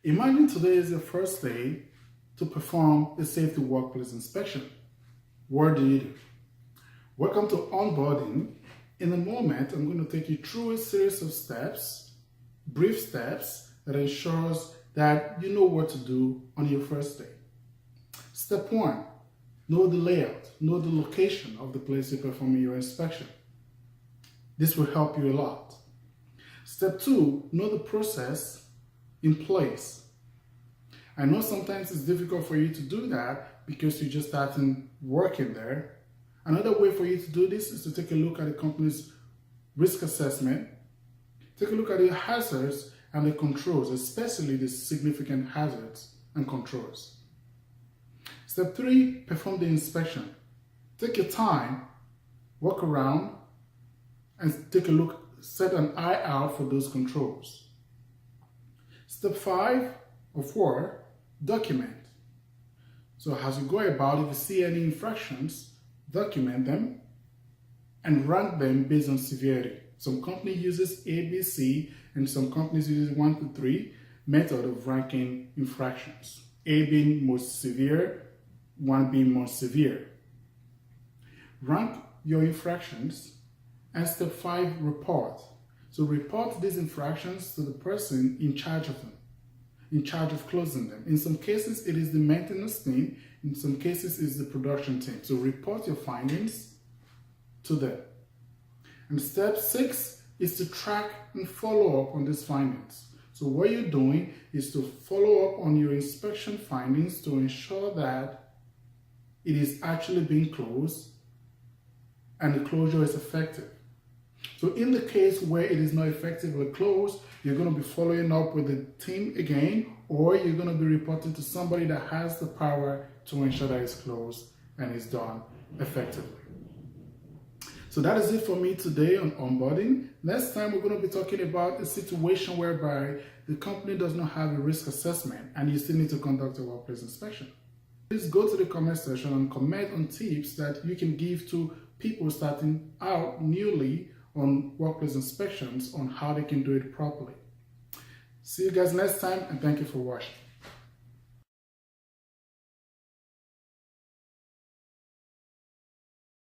Imagine today is your first day to perform a safety workplace inspection. What do you do? Welcome to onboarding. In a moment, I'm going to take you through a series of steps, brief steps, that ensures that you know what to do on your first day. Step 1, know the layout, know the location of the place you're performing your inspection. This will help you a lot. Step 2, know the process in place. I know sometimes it's difficult for you to do that because you're just starting working there. Another way for you to do this is to take a look at the company's risk assessment, take a look at the hazards and the controls, especially the significant hazards and controls. Step 3, perform the inspection. Take your time, walk around, and take a look, set an eye out for those controls. Step 5 or 4, document. So as you go about, if you see any infractions, document them and rank them based on severity. Some company uses A, B, C, and some companies use 1 to 3 method of ranking infractions. A being most severe, 1 being most severe. Rank your infractions. And step 5, report. So report these infractions to the person in charge of them, in charge of closing them. In some cases, it is the maintenance team. In some cases, it's the production team. So report your findings to them. And step 6 is to track and follow up on these findings. So what you're doing is to follow up on your inspection findings to ensure that it is actually being closed and the closure is effective. So in the case where it is not effectively closed, you're going to be following up with the team again, or you're going to be reporting to somebody that has the power to ensure that it's closed and it's done effectively. So that is it for me today on onboarding. Next time, we're going to be talking about a situation whereby the company does not have a risk assessment and you still need to conduct a workplace inspection. Please go to the comment section and comment on tips that you can give to people starting out newly on workplace inspections on how they can do it properly. See you guys next time, and thank you for watching.